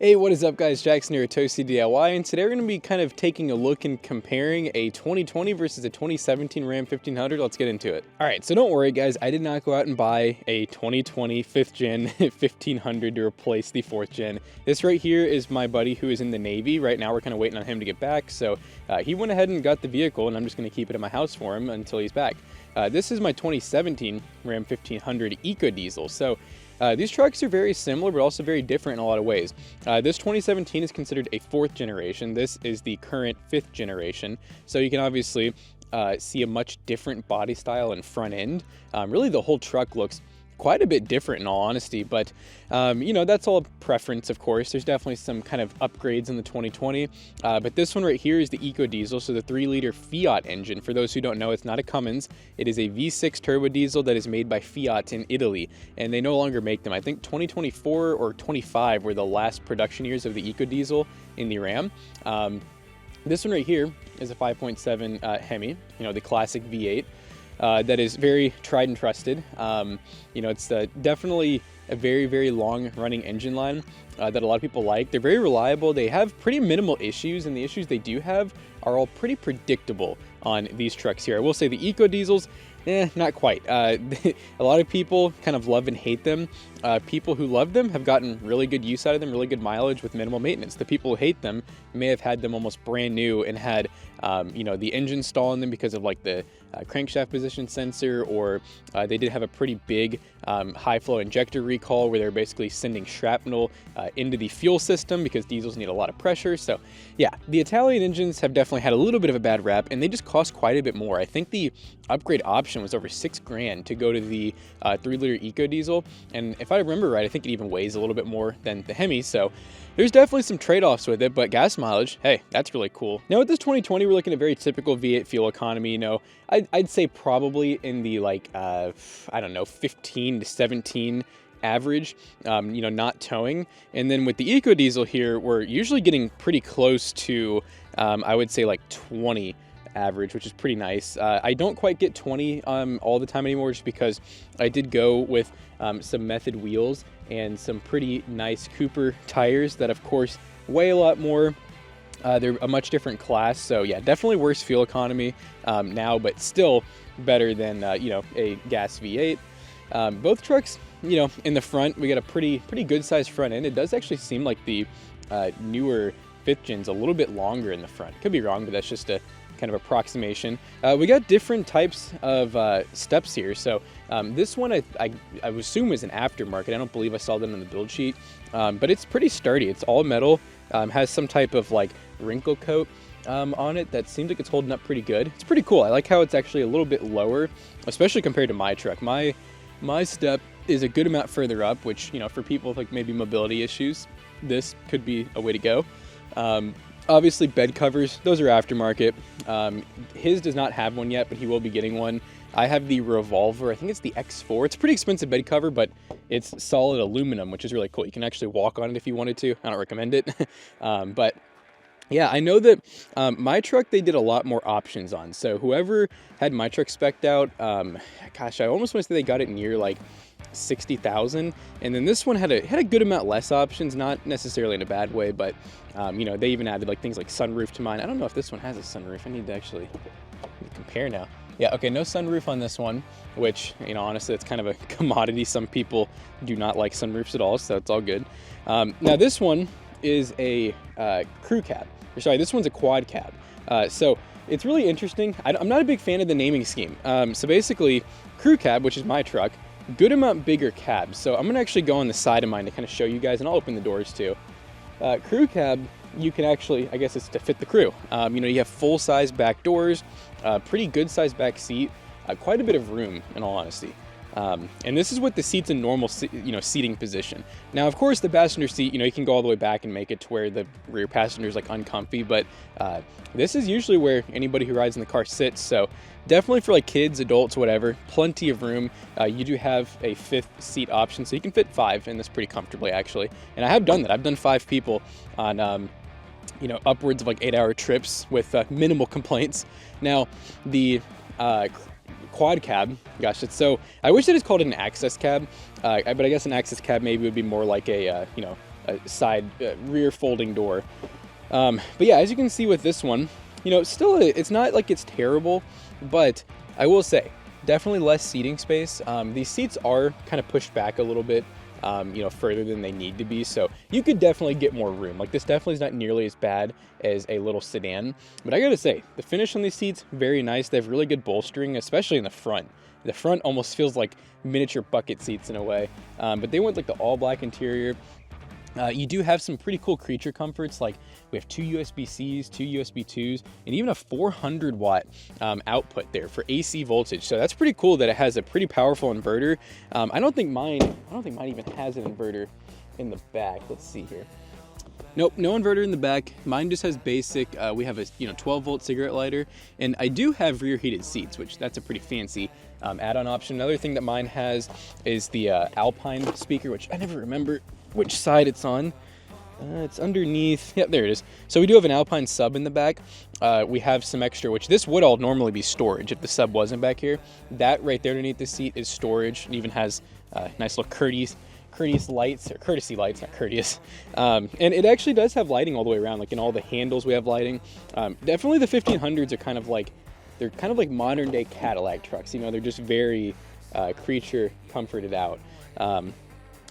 Hey, what is up guys, Jackson here at Toasty DIY, and today we're going to be kind of taking a look and comparing a 2020 versus a 2017 Ram 1500. Let's get into it. Alright, so don't worry guys, I did not go out and buy a 2020 5th gen 1500 to replace the 4th gen. This right here is my buddy who is in the Navy. Right now we're kind of waiting on him to get back, so he went ahead and got the vehicle, and I'm just going to keep it at my house for him until he's back. This is my 2017 Ram 1500 Eco Diesel. So these trucks are very similar, but also very different in a lot of ways. This 2017 is considered a 4th generation. This is the current 5th generation. So you can obviously see a much different body style and front end. Really, the whole truck looks quite a bit different in all honesty, but you know, that's all preference, of course. There's definitely some kind of upgrades in the 2020, but this one right here is the Eco Diesel, so the 3-liter Fiat engine. For those who don't know, it's not a Cummins. It is a V6 turbo diesel that is made by Fiat in Italy, and they no longer make them. I think 2024 or 25 were the last production years of the Eco Diesel in the Ram. This one right here is a 5.7 Hemi, you know, the classic V8. That is very tried and trusted. You know, it's definitely a very, very long running engine line that a lot of people like. They're very reliable. They have pretty minimal issues, and the issues they do have are all pretty predictable on these trucks here. I will say the Eco Diesels, not quite. A lot of people kind of love and hate them. People who love them have gotten really good use out of them, really good mileage with minimal maintenance. The people who hate them may have had them almost brand new and had, you know, the engine stall in them because of like the crankshaft position sensor, or they did have a pretty big high flow injector recall where they're basically sending shrapnel into the fuel system because diesels need a lot of pressure. So yeah, the Italian engines have definitely had a little bit of a bad rap, and they just cost quite a bit more. I think the upgrade option was over $6,000 to go to the 3-liter Eco Diesel, and if I remember right, I think it even weighs a little bit more than the Hemi, so there's definitely some trade-offs with it, but gas mileage, hey, that's really cool. Now with this 2020, we're looking at very typical V8 fuel economy. You know, I'd say probably in the like, I don't know, 15 to 17 average, you know, not towing. And then with the Eco Diesel here, we're usually getting pretty close to, I would say like 20 average, which is pretty nice. I don't quite get 20 all the time anymore, just because I did go with some Method wheels and some pretty nice Cooper tires that of course weigh a lot more. They're a much different class, so yeah, definitely worse fuel economy now, but still better than you know, a gas V8. Both trucks, you know, in the front we got a pretty good sized front end. It does actually seem like the newer 5th gen's a little bit longer in the front. Could be wrong, but that's just a kind of approximation. We got different types of steps here. So this one I would assume is an aftermarket. I don't believe I saw them in the build sheet, but it's pretty sturdy. It's all metal, has some type of like wrinkle coat on it that seems like it's holding up pretty good. It's pretty cool. I like how it's actually a little bit lower, especially compared to my truck. My step is a good amount further up, which, you know, for people with like maybe mobility issues, this could be a way to go. Obviously bed covers, those are aftermarket. His does not have one yet, but he will be getting one. I have the Revolver, I think it's the X4. It's a pretty expensive bed cover, but it's solid aluminum, which is really cool. You can actually walk on it if you wanted to. I don't recommend it. But yeah, I know that my truck, they did a lot more options on. So whoever had my truck spec'd out, gosh, I almost want to say they got it near like 60,000, and then this one had a good amount less options, not necessarily in a bad way, but you know, they even added like things like sunroof to mine. I don't know if this one has a sunroof. I need to actually compare now. Yeah, okay, no sunroof on this one, which, you know, honestly, it's kind of a commodity. Some people do not like sunroofs at all, so it's all good. Now this one is a crew cab. Or sorry, this one's a quad cab. So it's really interesting. I'm not a big fan of the naming scheme. So basically, crew cab, which is my truck, good amount bigger cab. So I'm gonna actually go on the side of mine to kind of show you guys, and I'll open the doors too. Crew cab, you can actually, I guess it's to fit the crew. You know, you have full size back doors, pretty good size back seat, quite a bit of room in all honesty. And this is with the seats in normal, you know, seating position. Now, of course, the passenger seat, you know, you can go all the way back and make it to where the rear passenger is like uncomfy, but this is usually where anybody who rides in the car sits. So definitely for like kids, adults, whatever, plenty of room. You do have a 5th seat option, so you can fit 5 in this pretty comfortably, actually. And I have done that. I've done 5 people on, you know, upwards of like 8-hour trips with minimal complaints. Now, the quad cab, gosh, it's so, I wish it is called an access cab, but I guess an access cab maybe would be more like a, you know, side rear folding door. But yeah, as you can see with this one, you know, still it's not like it's terrible, but I will say definitely less seating space. These seats are kind of pushed back a little bit, you know, further than they need to be. So you could definitely get more room. Like this definitely is not nearly as bad as a little sedan. But I gotta say, the finish on these seats, very nice. They have really good bolstering, especially in the front. The front almost feels like miniature bucket seats in a way. But they went like the all black interior. You do have some pretty cool creature comforts, like we have 2 USB-Cs, 2 USB 2s, and even a 400 watt output there for AC voltage. So that's pretty cool that it has a pretty powerful inverter. I don't think mine even has an inverter in the back. Let's see here. Nope, no inverter in the back. Mine just has basic. We have a 12-volt cigarette lighter, and I do have rear heated seats, which that's a pretty fancy add-on option. Another thing that mine has is the Alpine speaker, which I never remember which side it's on. It's underneath. Yep, there it is. So we do have an Alpine sub in the back. We have some extra, which this would all normally be storage if the sub wasn't back here. That right there underneath the seat is storage. It even has nice little courteous lights, or courtesy lights, not courteous. And it actually does have lighting all the way around, like in all the handles we have lighting. Definitely the 1500s are kind of like modern day Cadillac trucks. You know, they're just very creature comforted out.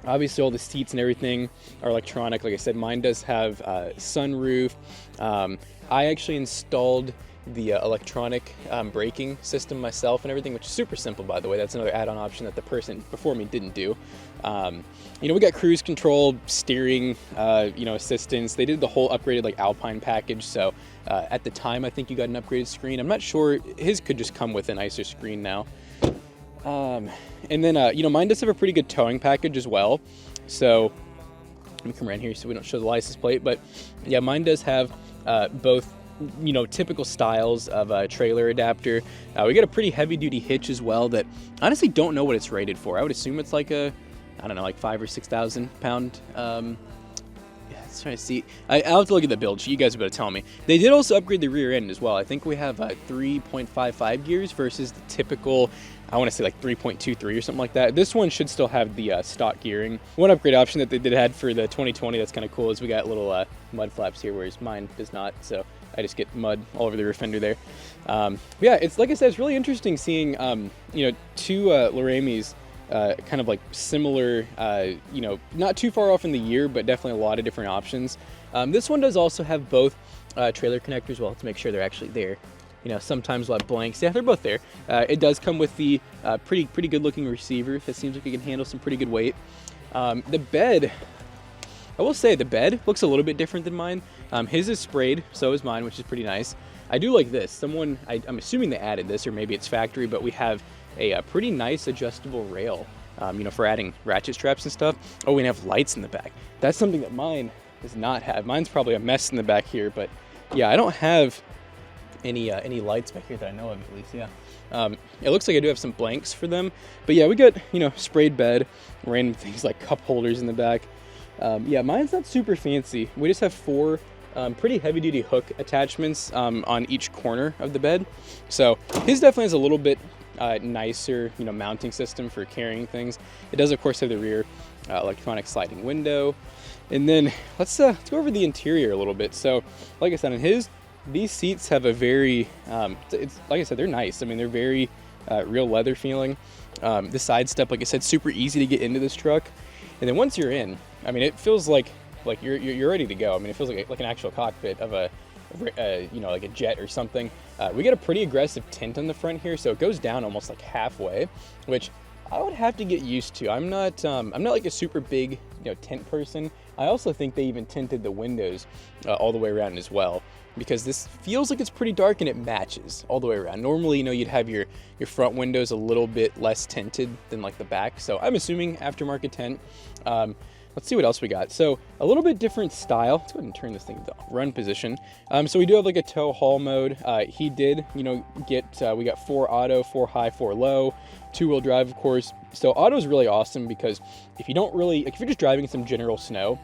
Obviously all the seats and everything are electronic. Like I said, mine does have sunroof. I actually installed the electronic braking system myself and everything, which is super simple, by the way. That's another add-on option that the person before me didn't do. You know, we got cruise control, steering, assistance. They did the whole upgraded like Alpine package. So at the time, I think you got an upgraded screen. I'm not sure. His could just come with a nicer screen now. And then, mine does have a pretty good towing package as well. So let me come around here so we don't show the license plate. But yeah, mine does have both, typical styles of a trailer adapter. We got a pretty heavy duty hitch as well that I honestly don't know what it's rated for. I would assume it's like like 5,000 or 6,000 pound. Let's try to see. I'll have to look at the build. You guys are better tell me. They did also upgrade the rear end as well. I think we have 3.55 gears versus the typical, I want to say like 3.23 or something like that. This one should still have the stock gearing. One upgrade option that they did have for the 2020 that's kind of cool is we got little mud flaps here, whereas mine does not. So I just get mud all over the rear fender there. Yeah, it's like I said, it's really interesting seeing two Laramis kind of like similar, not too far off in the year, but definitely a lot of different options. This one does also have both trailer connectors. Well, to make sure they're actually there. Sometimes we'll have blanks. Yeah, they're both there. It does come with the pretty good looking receiver that seems like it can handle some pretty good weight. The bed, I will say the bed looks a little bit different than mine. His is sprayed, so is mine, which is pretty nice. I do like this. I'm assuming they added this, or maybe it's factory, but we have a pretty nice adjustable rail, for adding ratchet straps and stuff. Oh, we have lights in the back. That's something that mine does not have. Mine's probably a mess in the back here, but yeah, I don't have any lights back here that I know of, at least. Yeah. It looks like I do have some blanks for them, but yeah, we got sprayed bed, random things like cup holders in the back. Yeah, mine's not super fancy. We just have 4 pretty heavy-duty hook attachments on each corner of the bed. So his definitely has a little bit nicer, mounting system for carrying things. It does, of course, have the rear electronic sliding window. And then let's go over the interior a little bit. So, like I said, on his, these seats have a very, it's like I said, they're nice. I mean, they're very real leather feeling. The side step, like I said, super easy to get into this truck. And then once you're in, I mean, it feels like you're ready to go. I mean, it feels like an actual cockpit of like a jet or something. We got a pretty aggressive tint on the front here, so it goes down almost like halfway, which I would have to get used to. I'm not like a super big tint person. I also think they even tinted the windows all the way around as well, because this feels like it's pretty dark and it matches all the way around. Normally, you'd have your front windows a little bit less tinted than like the back. So I'm assuming aftermarket tint. Let's see what else we got. So a little bit different style. Let's go ahead and turn this thing to run position. So we do have like a tow haul mode. He did, get, we got 4 auto, 4 high, 4 low, 2-wheel drive, of course. So auto is really awesome because if you're just driving some general snow,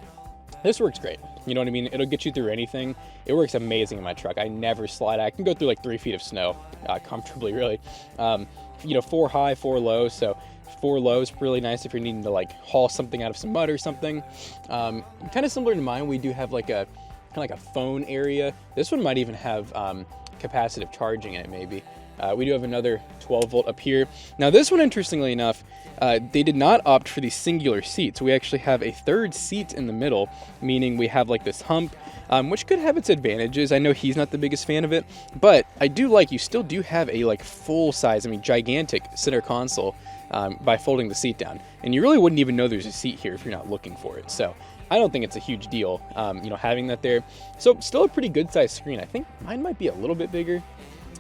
This works great. You know what I mean? It'll get you through anything. It works amazing in my truck. I never slide. I can go through like 3 feet of snow comfortably, really. You know, 4 high, 4 low. So 4 low is really nice if you're needing to like haul something out of some mud or something. Kind of similar to mine, we do have like a kind of like a phone area. This one might even have capacitive charging in it, maybe. We do have another 12 volt up here. Now this one, interestingly enough, they did not opt for the singular seats. We actually have a third seat in the middle, meaning we have like this hump, which could have its advantages. I know he's not the biggest fan of it, but I do like, you still do have a like full size, I mean gigantic center console by folding the seat down. And you really wouldn't even know there's a seat here if you're not looking for it. So I don't think it's a huge deal, you know, having that there. So still a pretty good sized screen. I think mine might be a little bit bigger.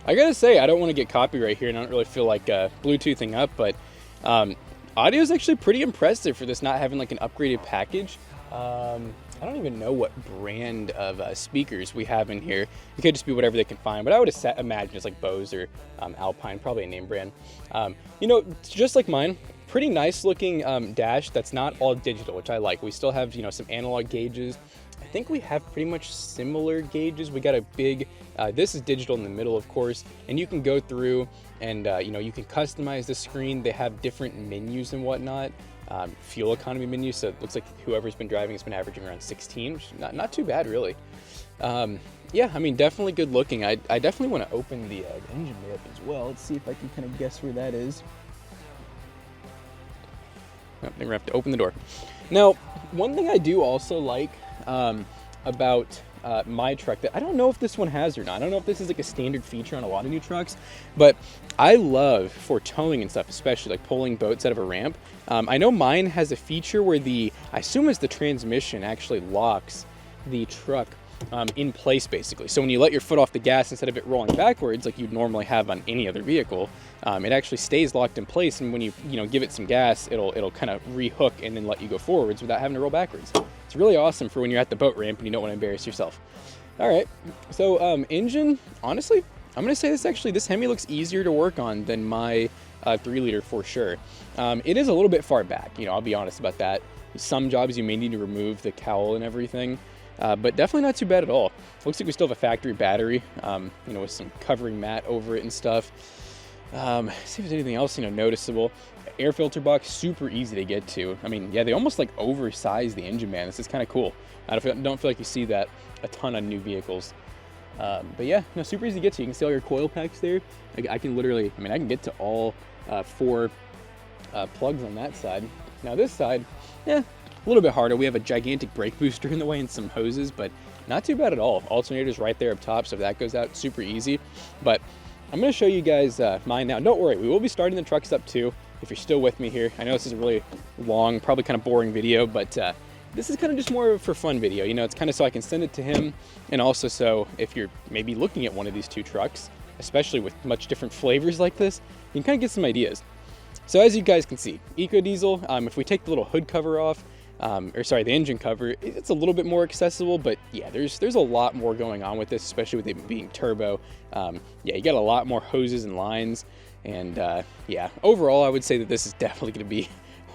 I gotta say, I don't want to get copyright here, and I don't really feel like Bluetoothing up, but audio is actually pretty impressive for this not having like an upgraded package. I don't even know what brand of speakers we have in here. It could just be whatever they can find, but I would imagine it's like Bose or Alpine, probably a name brand. You know, just like mine, pretty nice looking dash that's not all digital, which I like. We still have, you know, some analog gauges. I think we have pretty much similar gauges. We got a big, this is digital in the middle, of course, and you can go through and, you know, you can customize the screen. They have different menus and whatnot, fuel economy menus. So it looks like whoever's been driving has been averaging around 16, which is not too bad, really. Yeah, I mean, definitely good looking. I definitely want to open the engine bay up as well. Let's see if I can kind of guess where that is. Oh, then we're gonna have to open the door. Now, one thing I do also like about my truck that I don't know if this one has or not. I don't know if this is like a standard feature on a lot of new trucks, but I love for towing and stuff, especially like pulling boats out of a ramp. I know mine has a feature where I assume it's the transmission actually locks the truck in place basically. So when you let your foot off the gas instead of it rolling backwards like you'd normally have on any other vehicle, it actually stays locked in place, and when you give it some gas, it'll kind of rehook and then let you go forwards without having to roll backwards. It's really awesome for when you're at the boat ramp and you don't want to embarrass yourself. All right, so engine, honestly, I'm gonna say this Hemi looks easier to work on than my 3-liter for sure. It is a little bit far back, you know, I'll be honest about that. Some jobs you may need to remove the cowl and everything. But definitely not too bad at all. Looks like we still have a factory battery, you know, with some covering mat over it and stuff. See if there's anything else, you know, noticeable. Air filter box, super easy to get to. I mean, yeah, they almost like oversized the engine man. This is kind of cool. I don't feel like you see that a ton on new vehicles. But yeah, no, super easy to get to. You can see all your coil packs there. I can literally, I mean, I can get to all 4 plugs on that side. Now this side, yeah, a little bit harder. We have a gigantic brake booster in the way and some hoses, but not too bad at all. Alternator's right there up top, so if that goes out, super easy. But I'm going to show you guys mine now. Don't worry, we will be starting the trucks up too, if you're still with me here. I know this is a really long, probably kind of boring video, but this is kind of just more of a for fun video. You know, it's kind of so I can send it to him, and also so if you're maybe looking at one of these 2 trucks, especially with much different flavors like this, you can kind of get some ideas. So as you guys can see, EcoDiesel, if we take the little hood cover off, the engine cover, it's a little bit more accessible, but yeah, there's a lot more going on with this, especially with it being turbo. Yeah, you got a lot more hoses and lines, and yeah, overall, I would say that this is definitely going to be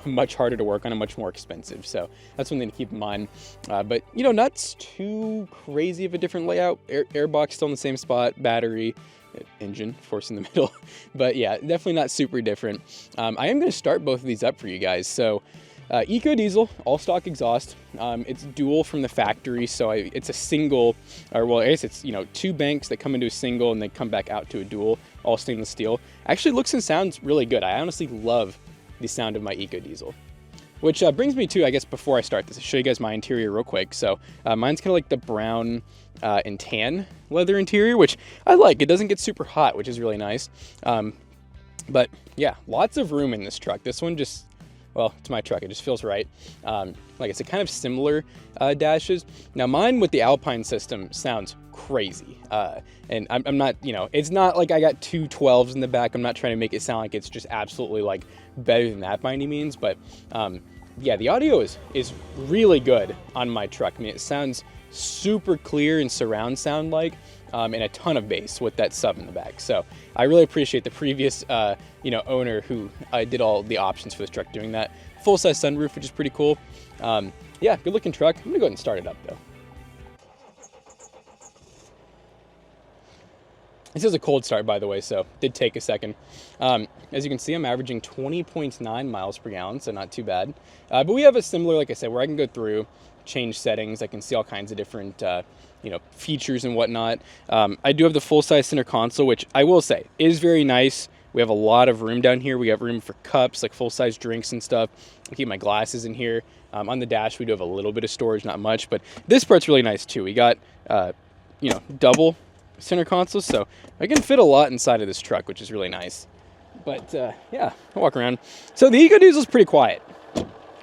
much harder to work on and much more expensive. So that's something to keep in mind. But you know, not too crazy of a different layout. Airbox still in the same spot, battery, engine, of course, in the middle. But yeah, definitely not super different. I am going to start both of these up for you guys. So EcoDiesel, all stock exhaust. It's dual from the factory, so it's a single, or well, I guess it's, you know, 2 banks that come into a single and they come back out to a dual, all stainless steel. Actually looks and sounds really good. I honestly love the sound of my EcoDiesel. Which brings me to, I guess, before I start this, I'll show you guys my interior real quick. So mine's kind of like the brown and tan leather interior, which I like. It doesn't get super hot, which is really nice. But yeah, lots of room in this truck. This one just, well, it's my truck. It just feels right. Like I said, kind of similar dashes. Now mine with the Alpine system sounds crazy. And I'm not, you know, it's not like I got 2 12s in the back. I'm not trying to make it sound like it's just absolutely like better than that by any means. But yeah, the audio is really good on my truck. I mean, it sounds super clear and surround sound like, and a ton of bass with that sub in the back. So I really appreciate the previous, you know, owner who did all the options for this truck doing that. Full-size sunroof, which is pretty cool. yeah, good looking truck. I'm gonna go ahead and start it up though. This is a cold start, by the way, so did take a second. As you can see, I'm averaging 20.9 miles per gallon, so not too bad. But we have a similar, like I said, where I can go through, change settings. I can see all kinds of different, features and whatnot. I do have the full-size center console, which I will say is very nice. We have a lot of room down here. We have room for cups, like full-size drinks and stuff. I keep my glasses in here. On the dash, we do have a little bit of storage, not much, but this part's really nice too. We got, double center console, so I can fit a lot inside of this truck, which is really nice. But yeah, I'll walk around. So the Eco Diesel is pretty quiet,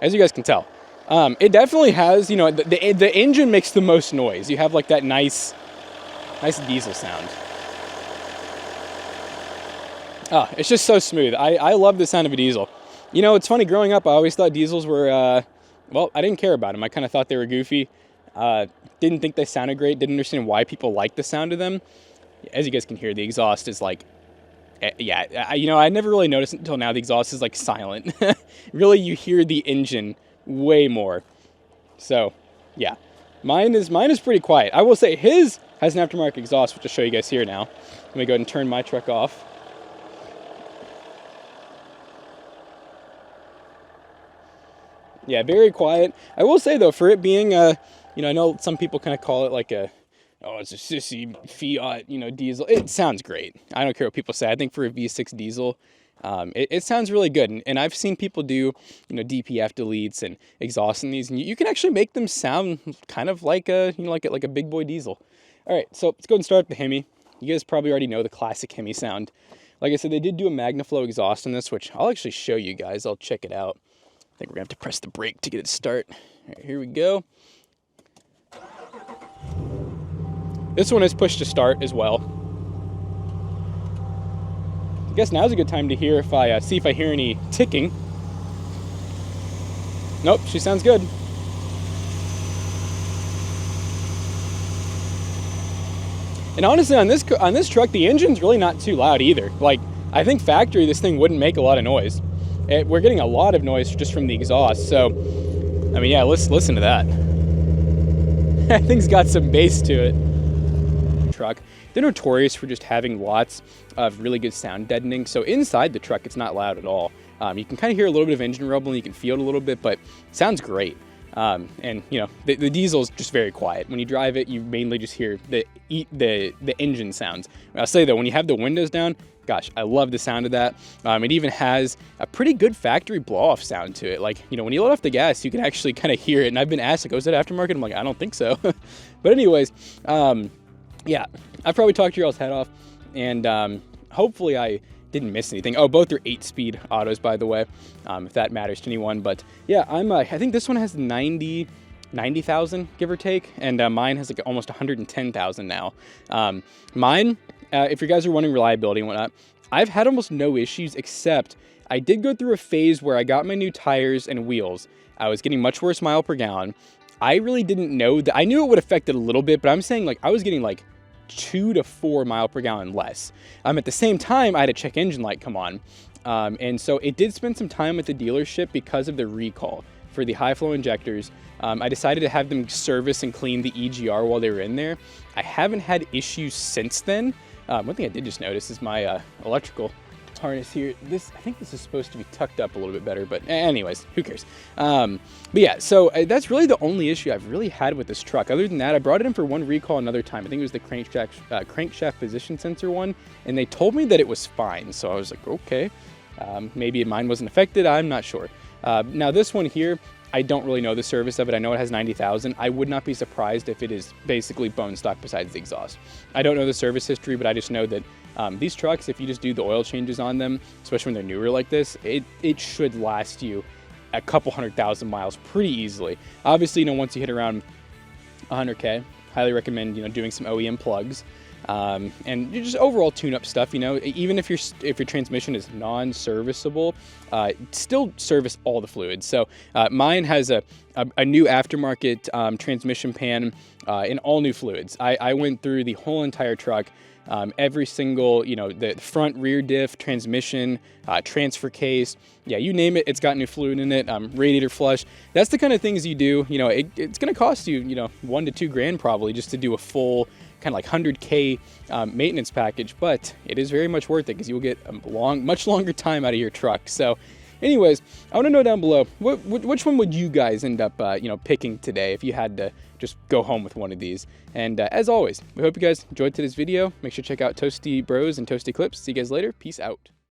as you guys can tell. It definitely has, the engine makes the most noise. You have like that nice diesel sound. Oh, it's just so smooth. I love the sound of a diesel. It's funny, growing up, I always thought diesels were, I didn't care about them. I kind of thought they were goofy. Didn't think they sounded great. Didn't understand why people liked the sound of them. As you guys can hear, the exhaust is like, I never really noticed until now. The exhaust is like silent. Really, you hear the engine way more. So, yeah, mine is pretty quiet. I will say his has an aftermarket exhaust, which I'll show you guys here now. Let me go ahead and turn my truck off. Yeah, very quiet. I will say though, for it being I know some people kind of call it like it's a sissy Fiat, diesel. It sounds great. I don't care what people say. I think for a V6 diesel, it sounds really good. And I've seen people do, DPF deletes and exhaust in these, and you can actually make them sound kind of like a big boy diesel. All right, so let's go and start up the Hemi. You guys probably already know the classic Hemi sound. Like I said, they did do a MagnaFlow exhaust in this, which I'll actually show you guys. I'll check it out. I think we're gonna have to press the brake to get it to start. All right, here we go. This one is push to start as well. I guess now's a good time to hear if I see if I hear any ticking. Nope, she sounds good. And honestly, on this truck, the engine's really not too loud either. Like, I think factory, this thing wouldn't make a lot of noise. We're getting a lot of noise just from the exhaust. So, I mean, yeah, let's listen to that. That thing's got some bass to it. Truck. They're notorious for just having lots of really good sound deadening. So inside the truck, it's not loud at all. You can kind of hear a little bit of engine rumble and you can feel it a little bit, but it sounds great. And the diesel is just very quiet. When you drive it, you mainly just hear the engine sounds. I'll say though, when you have the windows down, gosh, I love the sound of that. It even has a pretty good factory blow-off sound to it. Like, when you let off the gas, you can actually kind of hear it. And I've been asked, like, oh, is that aftermarket? I'm like, I don't think so. But anyways, yeah, I've probably talked your all's head off, and hopefully I didn't miss anything. Oh, both are 8-speed autos, by the way, if that matters to anyone. But yeah, I think this one has 90,000, give or take, and mine has like almost 110,000 now. Mine, if you guys are wondering reliability and whatnot, I've had almost no issues, except I did go through a phase where I got my new tires and wheels. I was getting much worse mile per gallon. I really didn't know that. I knew it would affect it a little bit, but I'm saying like I was getting like 2 to 4 mile per gallon less. At the same time, I had a check engine light come on. And so it did spend some time at the dealership because of the recall for the high flow injectors. I decided to have them service and clean the EGR while they were in there. I haven't had issues since then. One thing I did just notice is my electrical harness here. I think this is supposed to be tucked up a little bit better, but anyways, who cares? But yeah, so that's really the only issue I've really had with this truck. Other than that, I brought it in for one recall another time. I think it was the crankshaft position sensor one, and they told me that it was fine. So I was like, okay, maybe mine wasn't affected. I'm not sure. Now this one here, I don't really know the service of it. I know it has 90,000. I would not be surprised if it is basically bone stock besides the exhaust. I don't know the service history, but I just know that these trucks, if you just do the oil changes on them, especially when they're newer like this, it should last you a couple 100,000 miles pretty easily. Obviously, once you hit around 100K, highly recommend, doing some OEM plugs. And just overall tune-up stuff, even if your transmission is non-serviceable, still service all the fluids. So mine has a a new aftermarket transmission pan, and all new fluids. I went through the whole entire truck. Every single, the front rear diff, transmission, transfer case, yeah, you name it, it's got new fluid in it, radiator flush. That's the kind of things you do. It's going to cost you, $1 to $2 grand probably just to do a full kind of like 100K maintenance package, but it is very much worth it because you will get a much longer time out of your truck. So anyways, I want to know down below, which one would you guys end up, picking today if you had to just go home with one of these? And as always, we hope you guys enjoyed today's video. Make sure to check out Toasty Bros and Toasty Clips. See you guys later. Peace out.